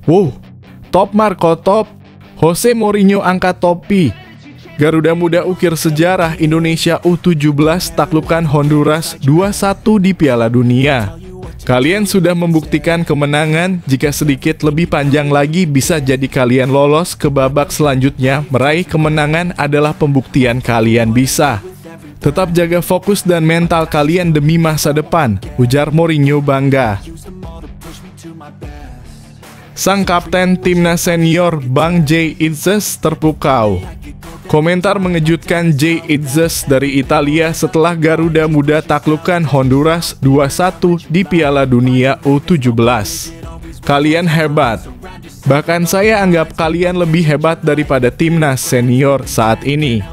Wow, top Marco top. Jose Mourinho angkat topi. Garuda Muda ukir sejarah, Indonesia U17 taklukkan Honduras 2-1 di Piala Dunia. Kalian sudah membuktikan kemenangan, jika sedikit lebih panjang lagi bisa jadi kalian lolos ke babak selanjutnya. Meraih kemenangan adalah pembuktian kalian bisa. Tetap jaga fokus dan mental kalian demi masa depan, ujar Mourinho bangga. Sang kapten timnas senior Bang Jay Itzes terpukau. Komentar mengejutkan Jay Itzes dari Italia setelah Garuda Muda taklukkan Honduras 2-1 di Piala Dunia U17. Kalian hebat. Bahkan saya anggap kalian lebih hebat daripada timnas senior saat ini.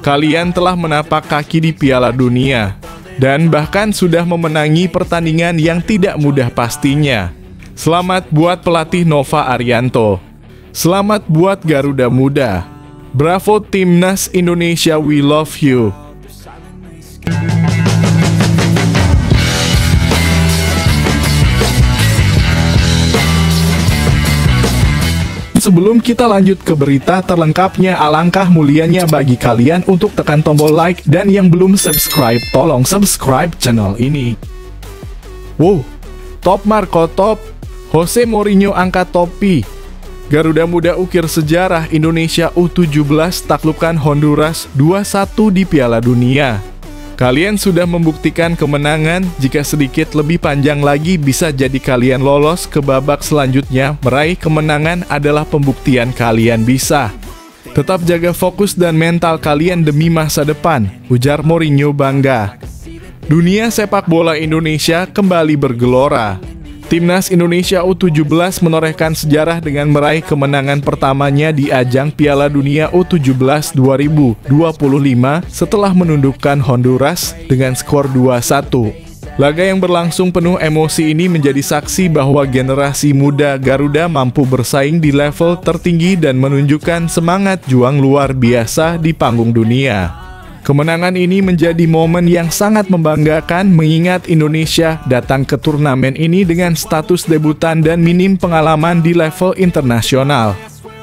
Kalian telah menapak kaki di Piala Dunia dan bahkan sudah memenangi pertandingan yang tidak mudah pastinya. Selamat buat pelatih Nova Arianto. Selamat buat Garuda Muda. Bravo Timnas Indonesia, we love you. Sebelum kita lanjut ke berita terlengkapnya, alangkah mulianya bagi kalian untuk tekan tombol like, dan yang belum subscribe, tolong subscribe channel ini. Wow, top Marco top. Jose Mourinho angkat topi. Garuda Muda ukir sejarah, Indonesia U17 taklukkan Honduras 2-1 di Piala Dunia. Kalian sudah membuktikan kemenangan, jika sedikit lebih panjang lagi bisa jadi kalian lolos ke babak selanjutnya. Meraih kemenangan adalah pembuktian kalian bisa. Tetap jaga fokus dan mental kalian demi masa depan, ujar Mourinho bangga. Dunia sepak bola Indonesia kembali bergelora. Timnas Indonesia U17 menorehkan sejarah dengan meraih kemenangan pertamanya di ajang Piala Dunia U17 2025 setelah menundukkan Honduras dengan skor 2-1. Laga yang berlangsung penuh emosi ini menjadi saksi bahwa generasi muda Garuda mampu bersaing di level tertinggi dan menunjukkan semangat juang luar biasa di panggung dunia. Kemenangan ini menjadi momen yang sangat membanggakan mengingat Indonesia datang ke turnamen ini dengan status debutan dan minim pengalaman di level internasional.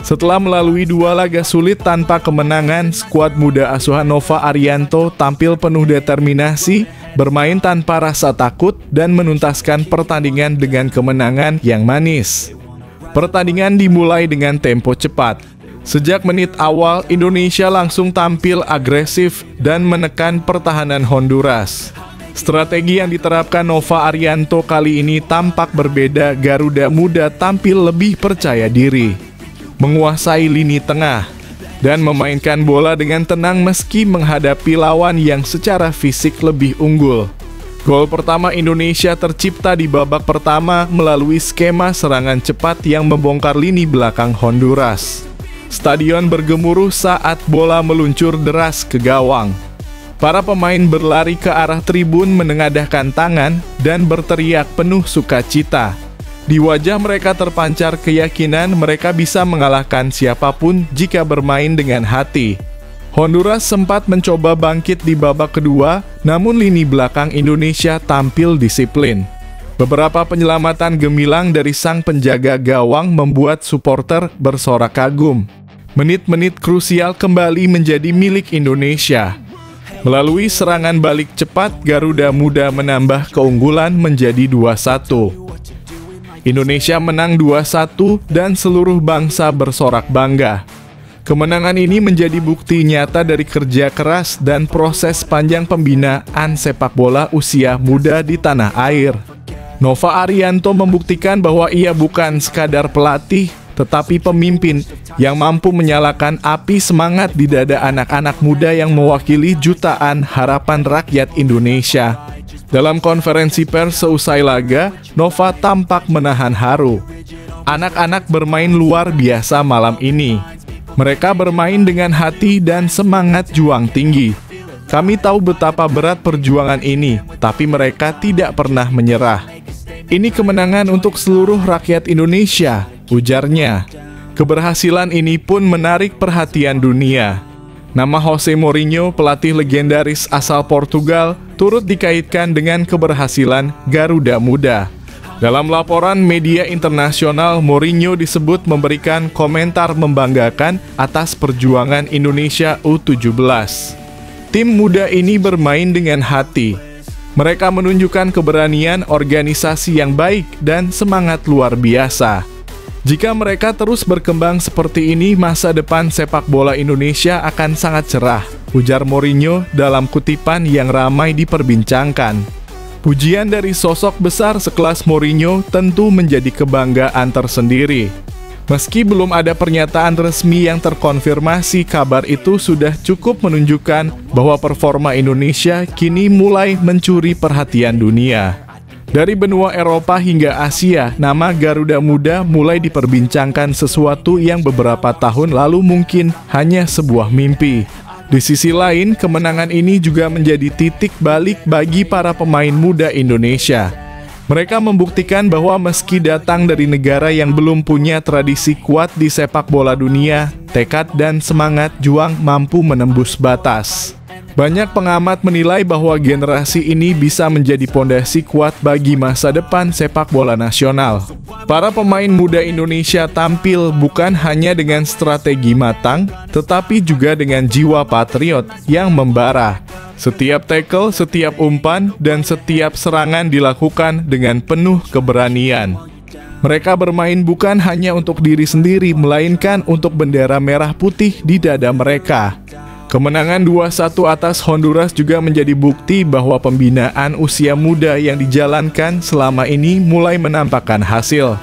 Setelah melalui 2 laga sulit tanpa kemenangan, skuad muda asuhan Nova Arianto tampil penuh determinasi, bermain tanpa rasa takut, dan menuntaskan pertandingan dengan kemenangan yang manis. Pertandingan dimulai dengan tempo cepat. Sejak menit awal, Indonesia langsung tampil agresif dan menekan pertahanan Honduras. Strategi yang diterapkan Nova Arianto kali ini tampak berbeda. Garuda Muda tampil lebih percaya diri, menguasai lini tengah, dan memainkan bola dengan tenang meski menghadapi lawan yang secara fisik lebih unggul. Gol pertama Indonesia tercipta di babak pertama melalui skema serangan cepat yang membongkar lini belakang Honduras. Stadion bergemuruh saat bola meluncur deras ke gawang. Para pemain berlari ke arah tribun menengadahkan tangan dan berteriak penuh sukacita. Di wajah mereka terpancar keyakinan mereka bisa mengalahkan siapapun jika bermain dengan hati. Honduras sempat mencoba bangkit di babak kedua, namun lini belakang Indonesia tampil disiplin. Beberapa penyelamatan gemilang dari sang penjaga gawang membuat supporter bersorak kagum. Menit-menit krusial kembali menjadi milik Indonesia. Melalui serangan balik cepat, Garuda Muda menambah keunggulan menjadi 2-1. Indonesia menang 2-1 dan seluruh bangsa bersorak bangga. Kemenangan ini menjadi bukti nyata dari kerja keras dan proses panjang pembinaan sepak bola usia muda di tanah air. Nova Arianto membuktikan bahwa ia bukan sekadar pelatih, tetapi pemimpin yang mampu menyalakan api semangat di dada anak-anak muda yang mewakili jutaan harapan rakyat Indonesia. Dalam konferensi pers seusai laga, Nova tampak menahan haru. Anak-anak bermain luar biasa malam ini. Mereka bermain dengan hati dan semangat juang tinggi. Kami tahu betapa berat perjuangan ini, tapi mereka tidak pernah menyerah. Ini kemenangan untuk seluruh rakyat Indonesia, ujarnya. Keberhasilan ini pun menarik perhatian dunia. Nama Jose Mourinho, pelatih legendaris asal Portugal, turut dikaitkan dengan keberhasilan Garuda Muda. Dalam laporan media internasional, Mourinho disebut memberikan komentar membanggakan atas perjuangan Indonesia U17. Tim muda ini bermain dengan hati. Mereka menunjukkan keberanian, organisasi yang baik, dan semangat luar biasa. Jika mereka terus berkembang seperti ini, masa depan sepak bola Indonesia akan sangat cerah, ujar Mourinho dalam kutipan yang ramai diperbincangkan. Pujian dari sosok besar sekelas Mourinho tentu menjadi kebanggaan tersendiri. Meski belum ada pernyataan resmi yang terkonfirmasi, kabar itu sudah cukup menunjukkan bahwa performa Indonesia kini mulai mencuri perhatian dunia. Dari benua Eropa hingga Asia, nama Garuda Muda mulai diperbincangkan, sesuatu yang beberapa tahun lalu mungkin hanya sebuah mimpi. Di sisi lain, kemenangan ini juga menjadi titik balik bagi para pemain muda Indonesia. Mereka membuktikan bahwa meski datang dari negara yang belum punya tradisi kuat di sepak bola dunia, tekad dan semangat juang mampu menembus batas. Banyak pengamat menilai bahwa generasi ini bisa menjadi pondasi kuat bagi masa depan sepak bola nasional. Para pemain muda Indonesia tampil bukan hanya dengan strategi matang, tetapi juga dengan jiwa patriot yang membara. Setiap tackle, setiap umpan, dan setiap serangan dilakukan dengan penuh keberanian. Mereka bermain bukan hanya untuk diri sendiri, melainkan untuk bendera merah putih di dada mereka. Kemenangan 2-1 atas Honduras juga menjadi bukti bahwa pembinaan usia muda yang dijalankan selama ini mulai menampakkan hasil.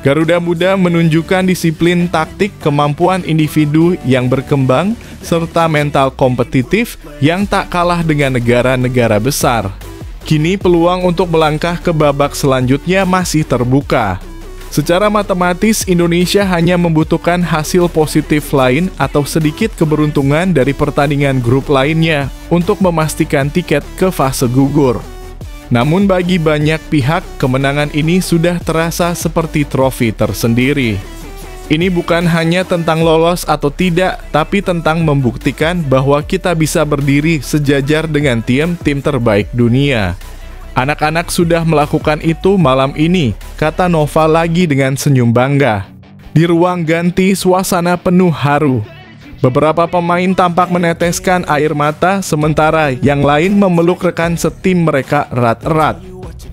Garuda Muda menunjukkan disiplin taktik, kemampuan individu yang berkembang, serta mental kompetitif yang tak kalah dengan negara-negara besar. Kini peluang untuk melangkah ke babak selanjutnya masih terbuka. Secara matematis, Indonesia hanya membutuhkan hasil positif lain atau sedikit keberuntungan dari pertandingan grup lainnya untuk memastikan tiket ke fase gugur. Namun bagi banyak pihak, kemenangan ini sudah terasa seperti trofi tersendiri. Ini bukan hanya tentang lolos atau tidak, tapi tentang membuktikan bahwa kita bisa berdiri sejajar dengan tim-tim terbaik dunia. Anak-anak sudah melakukan itu malam ini, kata Nova lagi dengan senyum bangga. Di ruang ganti, suasana penuh haru. Beberapa pemain tampak meneteskan air mata, sementara yang lain memeluk rekan setim mereka erat-erat.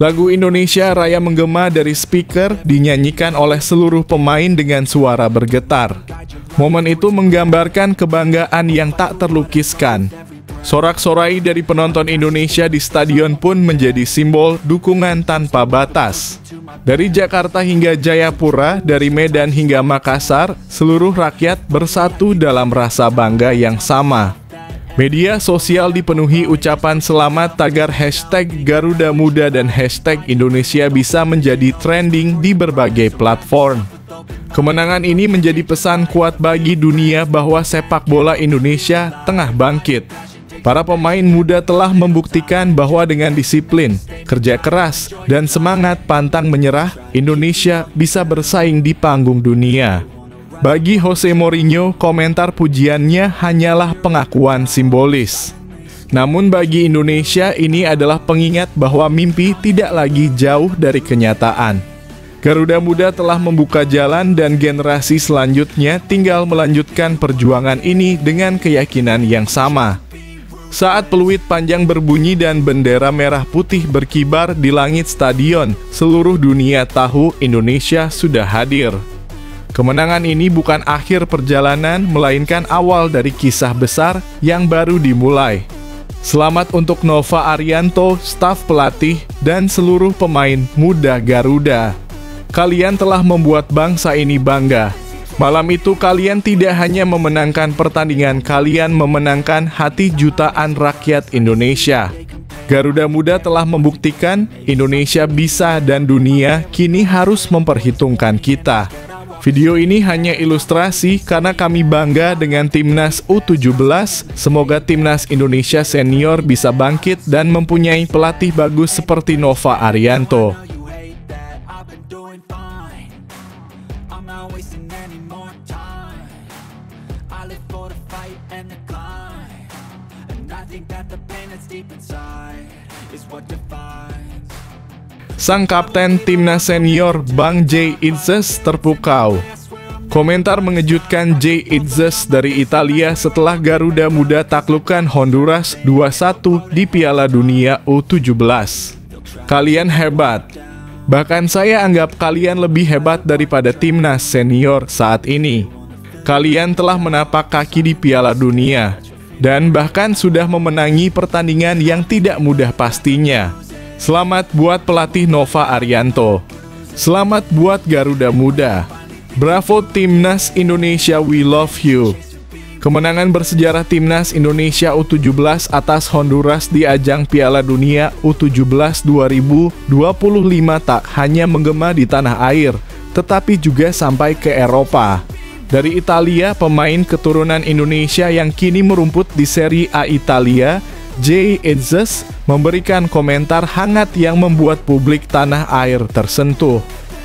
Lagu Indonesia Raya menggema dari speaker dinyanyikan oleh seluruh pemain dengan suara bergetar. Momen itu menggambarkan kebanggaan yang tak terlukiskan. Sorak-sorai dari penonton Indonesia di stadion pun menjadi simbol dukungan tanpa batas. Dari Jakarta hingga Jayapura, dari Medan hingga Makassar, seluruh rakyat bersatu dalam rasa bangga yang sama. Media sosial dipenuhi ucapan selamat, tagar hashtag Garuda Muda dan hashtag Indonesia bisa menjadi trending di berbagai platform. Kemenangan ini menjadi pesan kuat bagi dunia bahwa sepak bola Indonesia tengah bangkit. Para pemain muda telah membuktikan bahwa dengan disiplin, kerja keras, dan semangat pantang menyerah, Indonesia bisa bersaing di panggung dunia. Bagi Jose Mourinho, komentar pujiannya hanyalah pengakuan simbolis. Namun bagi Indonesia, ini adalah pengingat bahwa mimpi tidak lagi jauh dari kenyataan. Garuda Muda telah membuka jalan dan generasi selanjutnya tinggal melanjutkan perjuangan ini dengan keyakinan yang sama. Saat peluit panjang berbunyi dan bendera merah putih berkibar di langit stadion, seluruh dunia tahu Indonesia sudah hadir. Kemenangan ini bukan akhir perjalanan, melainkan awal dari kisah besar yang baru dimulai. Selamat untuk Nova Arianto, staf pelatih, dan seluruh pemain muda Garuda. Kalian telah membuat bangsa ini bangga. Malam itu kalian tidak hanya memenangkan pertandingan, kalian memenangkan hati jutaan rakyat Indonesia. Garuda Muda telah membuktikan Indonesia bisa dan dunia kini harus memperhitungkan kita. Video ini hanya ilustrasi karena kami bangga dengan Timnas U17. Semoga Timnas Indonesia Senior bisa bangkit dan mempunyai pelatih bagus seperti Nova Arianto. Sang kapten timnas senior Bang Jay Itzes terpukau. Komentar mengejutkan Jay Itzes dari Italia setelah Garuda Muda taklukkan Honduras 2-1 di Piala Dunia U17. Kalian hebat. Bahkan saya anggap kalian lebih hebat daripada timnas senior saat ini. Kalian telah menapak kaki di Piala Dunia dan bahkan sudah memenangi pertandingan yang tidak mudah pastinya. Selamat buat pelatih Nova Arianto. Selamat buat Garuda Muda. Bravo Timnas Indonesia, we love you. Kemenangan bersejarah Timnas Indonesia U17 atas Honduras di ajang Piala Dunia U17 2025 tak hanya menggema di tanah air, tetapi juga sampai ke Eropa. Dari Italia, pemain keturunan Indonesia yang kini merumput di Serie A Italia, Jay Itzes, memberikan komentar hangat yang membuat publik tanah air tersentuh.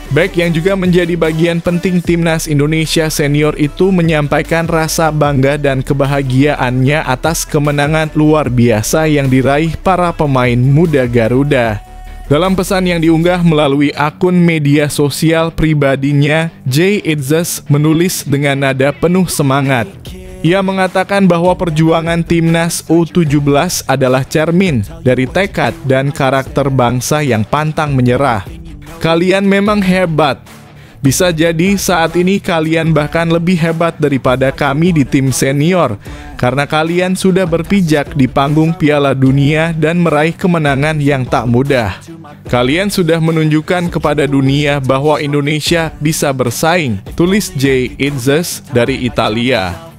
Bek yang juga menjadi bagian penting timnas Indonesia senior itu menyampaikan rasa bangga dan kebahagiaannya atas kemenangan luar biasa yang diraih para pemain muda Garuda. Dalam pesan yang diunggah melalui akun media sosial pribadinya, Jay Itzes menulis dengan nada penuh semangat. Ia mengatakan bahwa perjuangan timnas U17 adalah cermin dari tekad dan karakter bangsa yang pantang menyerah. Kalian memang hebat. Bisa jadi saat ini kalian bahkan lebih hebat daripada kami di tim senior, karena kalian sudah berpijak di panggung Piala Dunia dan meraih kemenangan yang tak mudah. Kalian sudah menunjukkan kepada dunia bahwa Indonesia bisa bersaing, tulis Jay Itzes dari Italia.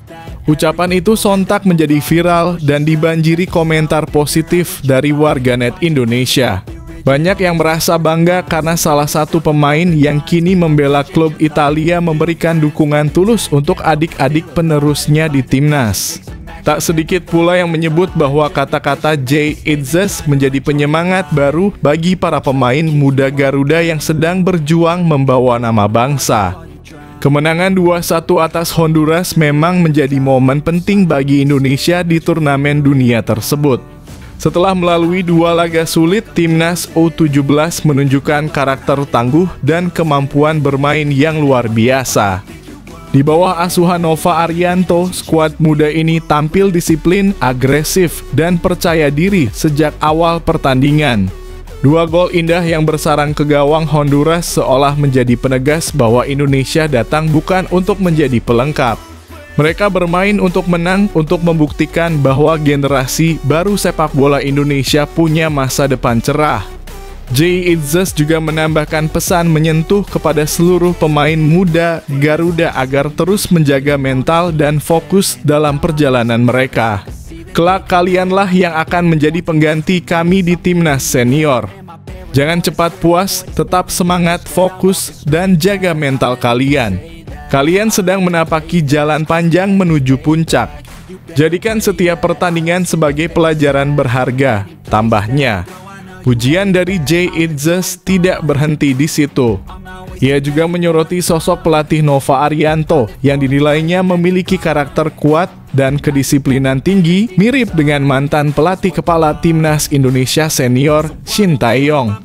Ucapan itu sontak menjadi viral dan dibanjiri komentar positif dari warganet Indonesia. Banyak yang merasa bangga karena salah satu pemain yang kini membela klub Italia memberikan dukungan tulus untuk adik-adik penerusnya di timnas. Tak sedikit pula yang menyebut bahwa kata-kata Jay Itzes menjadi penyemangat baru bagi para pemain muda Garuda yang sedang berjuang membawa nama bangsa. Kemenangan 2-1 atas Honduras memang menjadi momen penting bagi Indonesia di turnamen dunia tersebut. Setelah melalui 2 laga sulit, timnas U17 menunjukkan karakter tangguh dan kemampuan bermain yang luar biasa. Di bawah asuhan Nova Arianto, skuad muda ini tampil disiplin, agresif, dan percaya diri sejak awal pertandingan. 2 gol indah yang bersarang ke gawang Honduras seolah menjadi penegas bahwa Indonesia datang bukan untuk menjadi pelengkap. Mereka bermain untuk menang, untuk membuktikan bahwa generasi baru sepak bola Indonesia punya masa depan cerah. Jay Itzes juga menambahkan pesan menyentuh kepada seluruh pemain muda Garuda agar terus menjaga mental dan fokus dalam perjalanan mereka. Kelak kalianlah yang akan menjadi pengganti kami di timnas senior. Jangan cepat puas, tetap semangat, fokus, dan jaga mental kalian. Kalian sedang menapaki jalan panjang menuju puncak. Jadikan setiap pertandingan sebagai pelajaran berharga, tambahnya. Pujian dari Jay Itzes tidak berhenti di situ. Ia juga menyoroti sosok pelatih Nova Arianto yang dinilainya memiliki karakter kuat dan kedisiplinan tinggi, mirip dengan mantan pelatih kepala timnas Indonesia senior Shin Tae-yong.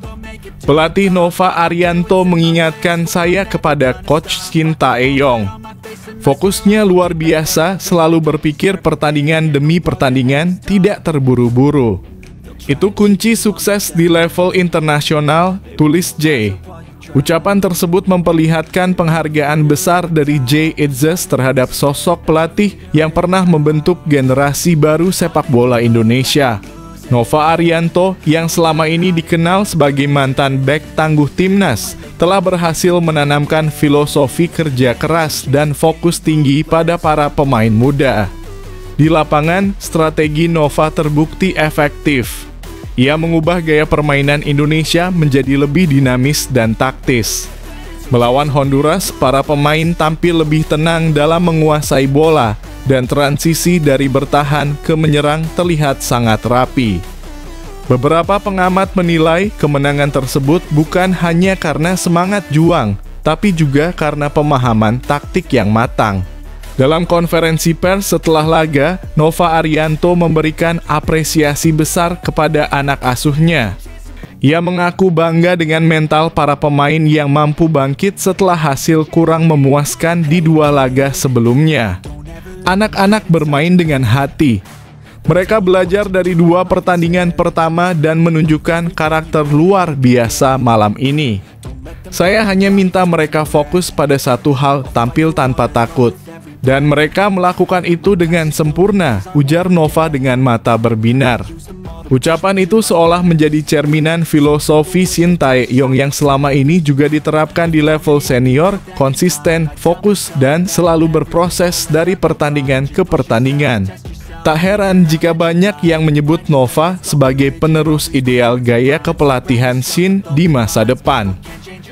Pelatih Nova Arianto mengingatkan saya kepada Coach Shin Tae-yong. Fokusnya luar biasa, selalu berpikir pertandingan demi pertandingan, tidak terburu-buru. Itu kunci sukses di level internasional, tulis Jay. Ucapan tersebut memperlihatkan penghargaan besar dari Jay Itzes terhadap sosok pelatih yang pernah membentuk generasi baru sepak bola Indonesia. Nova Arianto yang selama ini dikenal sebagai mantan bek tangguh timnas telah berhasil menanamkan filosofi kerja keras dan fokus tinggi pada para pemain muda. Di lapangan, strategi Nova terbukti efektif. Ia mengubah gaya permainan Indonesia menjadi lebih dinamis dan taktis. Melawan Honduras, para pemain tampil lebih tenang dalam menguasai bola, dan transisi dari bertahan ke menyerang terlihat sangat rapi. Beberapa pengamat menilai kemenangan tersebut bukan hanya karena semangat juang, tapi juga karena pemahaman taktik yang matang. Dalam konferensi pers setelah laga, Nova Arianto memberikan apresiasi besar kepada anak asuhnya. Ia mengaku bangga dengan mental para pemain yang mampu bangkit setelah hasil kurang memuaskan di 2 laga sebelumnya. Anak-anak bermain dengan hati. Mereka belajar dari 2 pertandingan pertama dan menunjukkan karakter luar biasa malam ini. Saya hanya minta mereka fokus pada satu hal, tampil tanpa takut. Dan mereka melakukan itu dengan sempurna, ujar Nova dengan mata berbinar. Ucapan itu seolah menjadi cerminan filosofi Shin Tae-yong yang selama ini juga diterapkan di level senior, konsisten, fokus, dan selalu berproses dari pertandingan ke pertandingan. Tak heran jika banyak yang menyebut Nova sebagai penerus ideal gaya kepelatihan Shin di masa depan.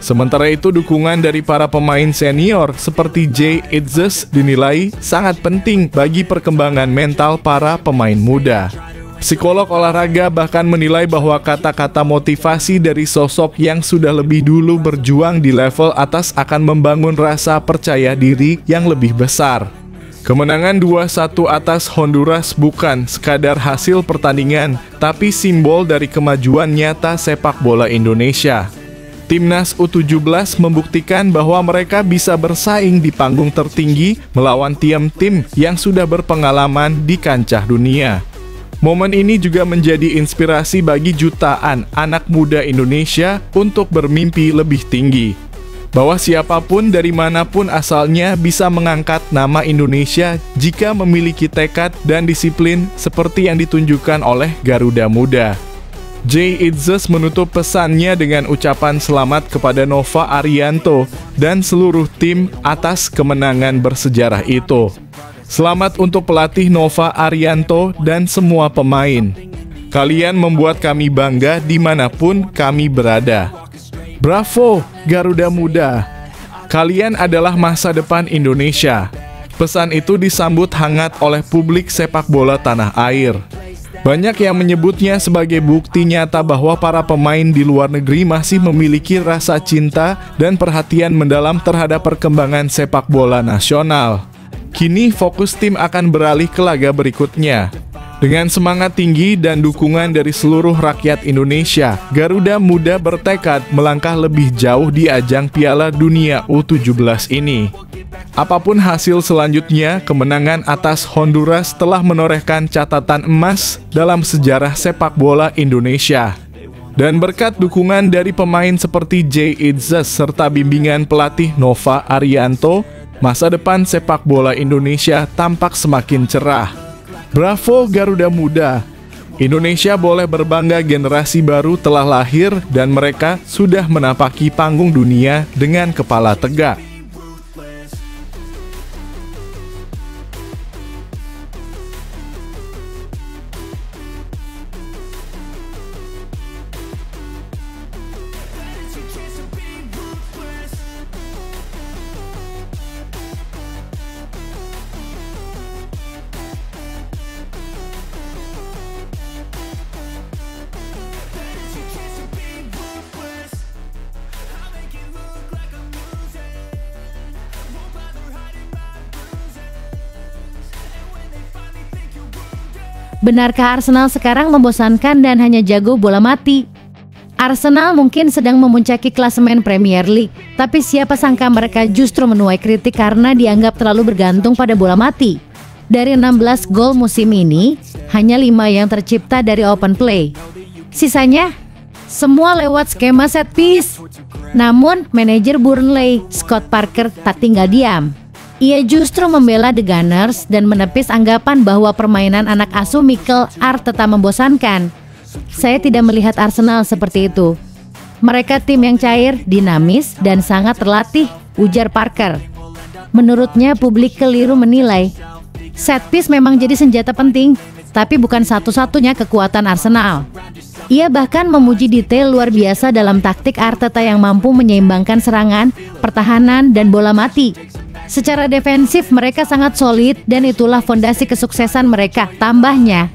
Sementara itu, dukungan dari para pemain senior seperti Jay Itzes dinilai sangat penting bagi perkembangan mental para pemain muda. Psikolog olahraga bahkan menilai bahwa kata-kata motivasi dari sosok yang sudah lebih dulu berjuang di level atas akan membangun rasa percaya diri yang lebih besar. Kemenangan 2-1 atas Honduras bukan sekadar hasil pertandingan, tapi simbol dari kemajuan nyata sepak bola Indonesia. Timnas U17 membuktikan bahwa mereka bisa bersaing di panggung tertinggi melawan tim-tim yang sudah berpengalaman di kancah dunia. Momen ini juga menjadi inspirasi bagi jutaan anak muda Indonesia untuk bermimpi lebih tinggi. Bahwa siapapun dari manapun asalnya bisa mengangkat nama Indonesia jika memiliki tekad dan disiplin seperti yang ditunjukkan oleh Garuda Muda. Jay Itzes menutup pesannya dengan ucapan selamat kepada Nova Arianto dan seluruh tim atas kemenangan bersejarah itu. Selamat untuk pelatih Nova Arianto dan semua pemain. Kalian membuat kami bangga dimanapun kami berada. Bravo, Garuda Muda. Kalian adalah masa depan Indonesia. Pesan itu disambut hangat oleh publik sepak bola tanah air. Banyak yang menyebutnya sebagai bukti nyata bahwa para pemain di luar negeri masih memiliki rasa cinta dan perhatian mendalam terhadap perkembangan sepak bola nasional. Kini fokus tim akan beralih ke laga berikutnya. Dengan semangat tinggi dan dukungan dari seluruh rakyat Indonesia, Garuda Muda bertekad melangkah lebih jauh di ajang Piala Dunia U17 ini. Apapun hasil selanjutnya, kemenangan atas Honduras telah menorehkan catatan emas dalam sejarah sepak bola Indonesia. Dan berkat dukungan dari pemain seperti Jay Itzes serta bimbingan pelatih Nova Arianto, masa depan sepak bola Indonesia tampak semakin cerah. Bravo Garuda Muda! Indonesia boleh berbangga, generasi baru telah lahir dan mereka sudah menapaki panggung dunia dengan kepala tegak. Benarkah Arsenal sekarang membosankan dan hanya jago bola mati? Arsenal mungkin sedang memuncaki klasemen Premier League, tapi siapa sangka mereka justru menuai kritik karena dianggap terlalu bergantung pada bola mati. Dari 16 gol musim ini, hanya 5 yang tercipta dari open play. Sisanya, semua lewat skema set piece. Namun, manajer Burnley, Scott Parker, tak tinggal diam. Ia justru membela The Gunners dan menepis anggapan bahwa permainan anak asuh Mikel Arteta membosankan. Saya tidak melihat Arsenal seperti itu. Mereka tim yang cair, dinamis, dan sangat terlatih, ujar Parker. Menurutnya publik keliru menilai. Set piece memang jadi senjata penting, tapi bukan satu-satunya kekuatan Arsenal. Ia bahkan memuji detail luar biasa dalam taktik Arteta yang mampu menyeimbangkan serangan, pertahanan, dan bola mati. Secara defensif mereka sangat solid dan itulah fondasi kesuksesan mereka, tambahnya.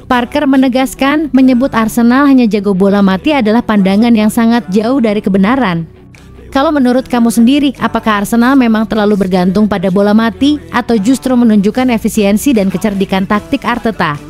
Parker menegaskan menyebut Arsenal hanya jago bola mati adalah pandangan yang sangat jauh dari kebenaran. Kalau menurut kamu sendiri, apakah Arsenal memang terlalu bergantung pada bola mati atau justru menunjukkan efisiensi dan kecerdikan taktik Arteta?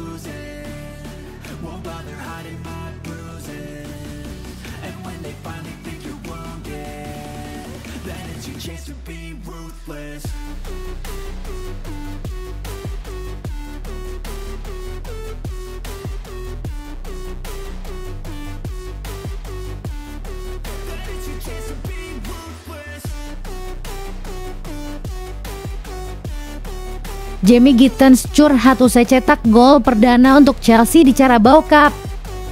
Jamie Gittens curhat usai cetak gol perdana untuk Chelsea di Carabao Cup.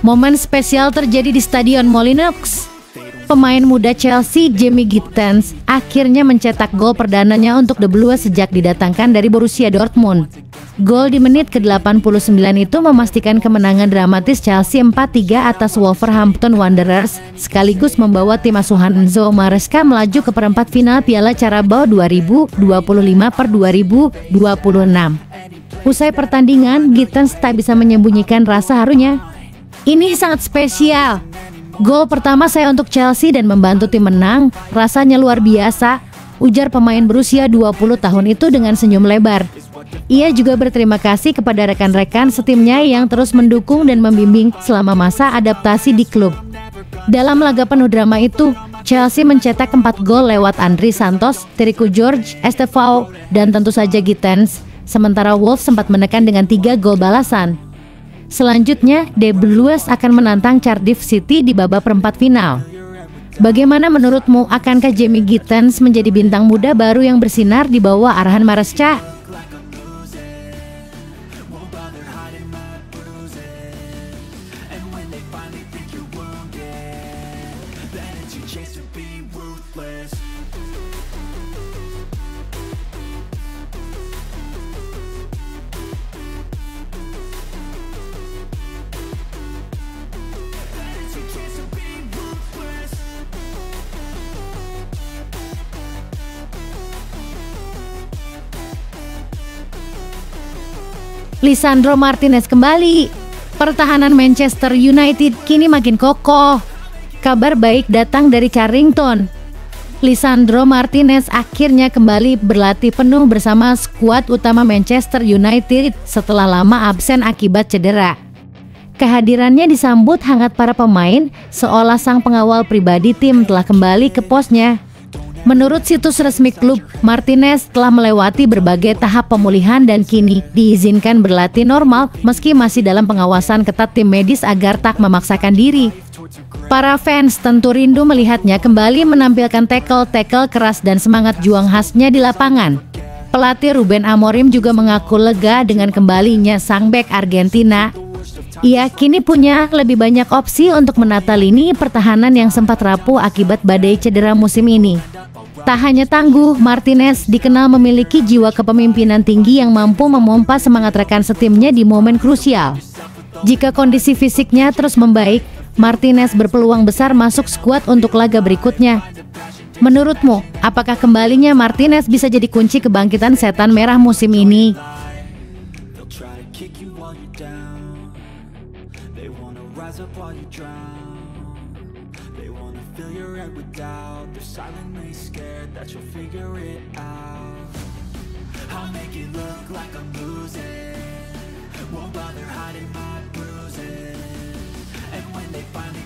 Momen spesial terjadi di Stadion Molineux. Pemain muda Chelsea Jamie Gittens akhirnya mencetak gol perdananya untuk The Blues sejak didatangkan dari Borussia Dortmund. Gol di menit ke-89 itu memastikan kemenangan dramatis Chelsea 4-3 atas Wolverhampton Wanderers, sekaligus membawa tim asuhan Enzo Maresca melaju ke perempat final Piala Carabao 2025 per 2026. Usai pertandingan, Gittens tak bisa menyembunyikan rasa harunya. Ini sangat spesial. Gol pertama saya untuk Chelsea dan membantu tim menang, rasanya luar biasa, ujar pemain berusia 20 tahun itu dengan senyum lebar. Ia juga berterima kasih kepada rekan-rekan setimnya yang terus mendukung dan membimbing selama masa adaptasi di klub. Dalam laga penuh drama itu, Chelsea mencetak 4 gol lewat Andri Santos, Teriku George, Estevao, dan tentu saja Gittens, sementara Wolves sempat menekan dengan 3 gol balasan. Selanjutnya, The Blues akan menantang Cardiff City di babak perempat final. Bagaimana menurutmu, akankah Jamie Gittens menjadi bintang muda baru yang bersinar di bawah arahan Maresca? Lisandro Martinez kembali. Pertahanan Manchester United kini makin kokoh. Kabar baik datang dari Carrington. Lisandro Martinez akhirnya kembali berlatih penuh bersama skuad utama Manchester United setelah lama absen akibat cedera. Kehadirannya disambut hangat para pemain, seolah sang pengawal pribadi tim telah kembali ke posnya. Menurut situs resmi klub, Martinez telah melewati berbagai tahap pemulihan dan kini diizinkan berlatih normal meski masih dalam pengawasan ketat tim medis agar tak memaksakan diri. Para fans tentu rindu melihatnya kembali menampilkan tackle keras dan semangat juang khasnya di lapangan. Pelatih Ruben Amorim juga mengaku lega dengan kembalinya sang bek Argentina. Ia kini punya lebih banyak opsi untuk menata lini pertahanan yang sempat rapuh akibat badai cedera musim ini. Tak hanya tangguh, Martinez dikenal memiliki jiwa kepemimpinan tinggi yang mampu memompa semangat rekan setimnya di momen krusial. Jika kondisi fisiknya terus membaik, Martinez berpeluang besar masuk skuad untuk laga berikutnya. Menurutmu, apakah kembalinya Martinez bisa jadi kunci kebangkitan setan merah musim ini?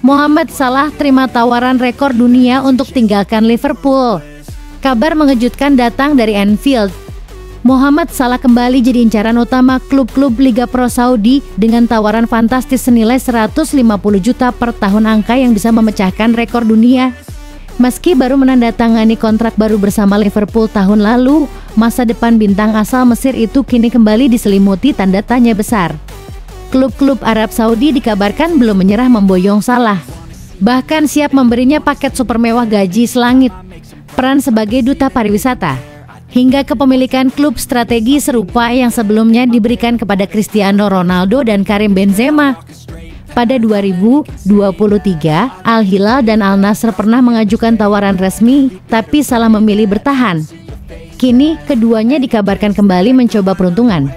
Mohamed Salah terima tawaran rekor dunia untuk tinggalkan Liverpool. Kabar mengejutkan datang dari Anfield. Mohamed Salah kembali jadi incaran utama klub-klub Liga Pro Saudi dengan tawaran fantastis senilai 150 juta per tahun, angka yang bisa memecahkan rekor dunia. Meski baru menandatangani kontrak baru bersama Liverpool tahun lalu, masa depan bintang asal Mesir itu kini kembali diselimuti tanda tanya besar. Klub-klub Arab Saudi dikabarkan belum menyerah memboyong Salah, bahkan siap memberinya paket super mewah gaji selangit, peran sebagai duta pariwisata, hingga kepemilikan klub strategi serupa yang sebelumnya diberikan kepada Cristiano Ronaldo dan Karim Benzema. Pada 2023, Al Hilal dan Al Nassr pernah mengajukan tawaran resmi, tapi Salah memilih bertahan. Kini keduanya dikabarkan kembali mencoba peruntungan.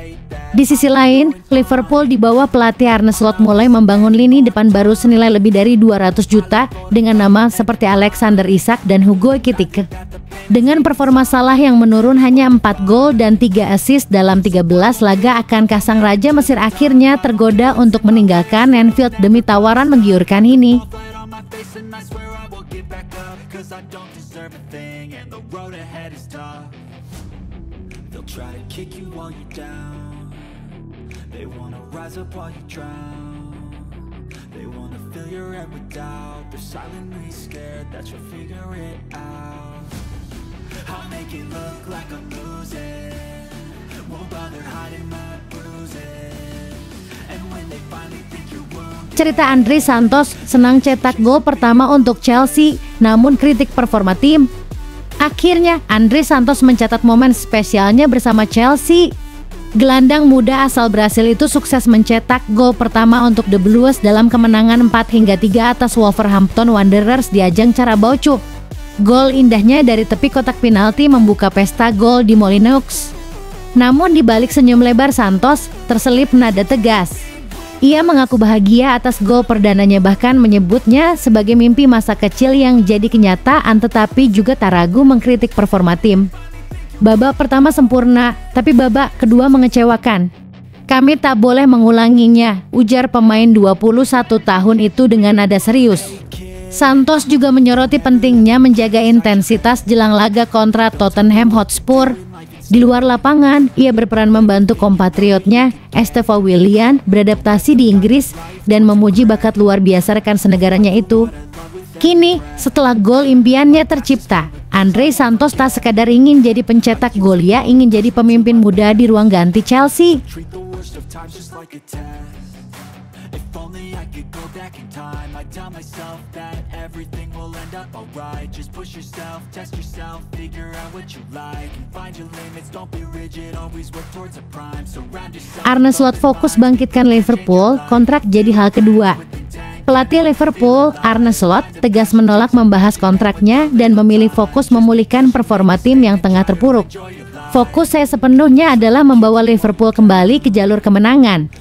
Di sisi lain, Liverpool di bawah pelatih Arne Slot mulai membangun lini depan baru senilai lebih dari 200 juta dengan nama seperti Alexander Isak dan Hugo Ekitike. Dengan performa Salah yang menurun hanya 4 gol dan 3 assist dalam 13 laga, akankah sang raja Mesir akhirnya tergoda untuk meninggalkan Anfield demi tawaran menggiurkan ini? They wanna rise up while you drown. They wanna fill your head with doubt. They're silently scared that you'll figure it out. I'll make it look like I'm losing. won't bother hiding my bruises. And when they finally think you're wounded, Cerita Andre Santos senang cetak gol pertama untuk Chelsea, namun kritik performa tim. Akhirnya, Andre Santos mencatat momen spesialnya bersama Chelsea. Gelandang muda asal Brasil itu sukses mencetak gol pertama untuk The Blues dalam kemenangan 4-3 atas Wolverhampton Wanderers di ajang Carabao Cup. Gol indahnya dari tepi kotak penalti membuka pesta gol di Molineux. Namun di balik senyum lebar Santos, terselip nada tegas. Ia mengaku bahagia atas gol perdananya, bahkan menyebutnya sebagai mimpi masa kecil yang jadi kenyataan, tetapi juga tak ragu mengkritik performa tim. Babak pertama sempurna, tapi babak kedua mengecewakan. Kami tak boleh mengulanginya, ujar pemain 21 tahun itu dengan nada serius. Santos juga menyoroti pentingnya menjaga intensitas jelang laga kontra Tottenham Hotspur. Di luar lapangan, ia berperan membantu kompatriotnya, Estevao Willian, beradaptasi di Inggris dan memuji bakat luar biasa rekan senegaranya itu. Kini, setelah gol impiannya tercipta, Andre Santos tak sekadar ingin jadi pencetak gol, ia ingin jadi pemimpin muda di ruang ganti Chelsea. treat the worst of times just like a test. If only I could go back in time, I'd tell myself that everything will end up alright. Just push yourself, test yourself, figure out what you like, and find your limits, don't be rigid, always work towards a prime. Surround yourself. Arne Slot fokus bangkitkan Liverpool, kontrak jadi hal kedua. Pelatih Liverpool, Arne Slot, tegas menolak membahas kontraknya dan memilih fokus memulihkan performa tim yang tengah terpuruk. Fokus saya sepenuhnya adalah membawa Liverpool kembali ke jalur kemenangan.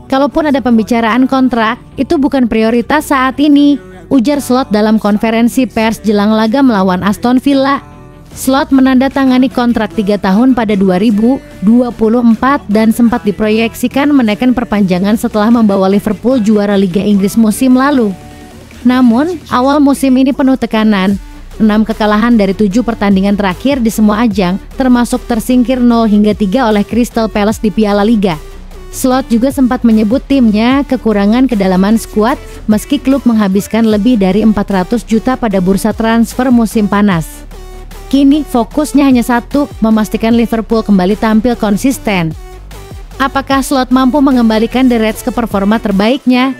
Kalaupun ada pembicaraan kontrak, itu bukan prioritas saat ini, ujar Slot dalam konferensi pers jelang laga melawan Aston Villa. Slot menandatangani kontrak 3 tahun pada 2024 dan sempat diproyeksikan menaikkan perpanjangan setelah membawa Liverpool juara Liga Inggris musim lalu. Namun, awal musim ini penuh tekanan. 6 kekalahan dari 7 pertandingan terakhir di semua ajang, termasuk tersingkir 0-3 oleh Crystal Palace di Piala Liga. Slot juga sempat menyebut timnya kekurangan kedalaman skuad meski klub menghabiskan lebih dari 400 juta pada bursa transfer musim panas. Kini fokusnya hanya satu, memastikan Liverpool kembali tampil konsisten. Apakah Slot mampu mengembalikan The Reds ke performa terbaiknya?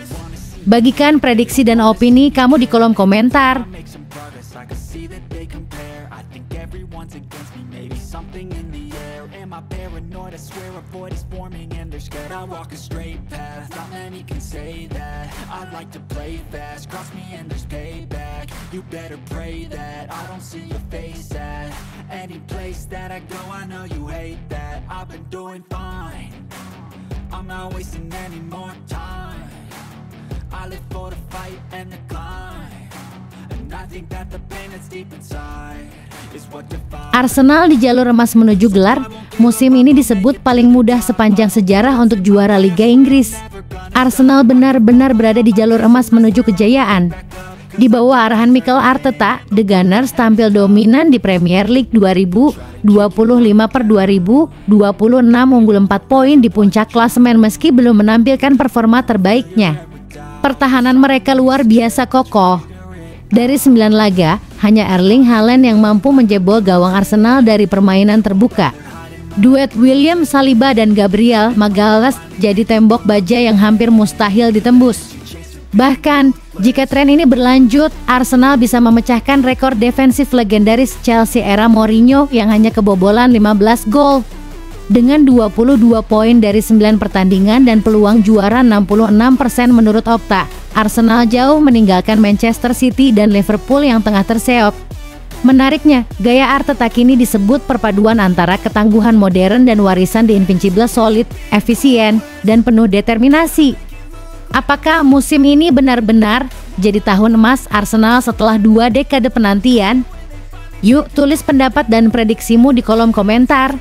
Bagikan prediksi dan opini kamu di kolom komentar. Make some progress, I can see that they compare. I think everyone's against me, maybe something in the air. Am I paranoid? I swear a void is forming and they're scared. I walk a straight path, not many can say that. I like to play fast, cross me and there's payback. You better pray that I don't see your face at any place that I go. I know you hate that. I've been doing fine, I'm not wasting any more time. I live for the fight and the climb, and I think that the pain that's deep inside is what defines. Arsenal di jalur emas menuju gelar, musim ini disebut paling mudah sepanjang sejarah untuk juara Liga Inggris. Arsenal benar-benar berada di jalur emas menuju kejayaan. Di bawah arahan Mikel Arteta, The Gunners tampil dominan di Premier League 2025 per 2026, unggul 4 poin di puncak klasemen meski belum menampilkan performa terbaiknya. Pertahanan mereka luar biasa kokoh. Dari 9 laga, hanya Erling Haaland yang mampu menjebol gawang Arsenal dari permainan terbuka. Duet William Saliba dan Gabriel Magalhaes jadi tembok baja yang hampir mustahil ditembus. Bahkan, jika tren ini berlanjut, Arsenal bisa memecahkan rekor defensif legendaris Chelsea era Mourinho yang hanya kebobolan 15 gol. Dengan 22 poin dari 9 pertandingan dan peluang juara 66% menurut Opta, Arsenal jauh meninggalkan Manchester City dan Liverpool yang tengah terseok. Menariknya, gaya Arteta kini disebut perpaduan antara ketangguhan modern dan warisan The Invincible, solid, efisien, dan penuh determinasi. Apakah musim ini benar-benar jadi tahun emas Arsenal setelah 2 dekade penantian? Yuk tulis pendapat dan prediksimu di kolom komentar.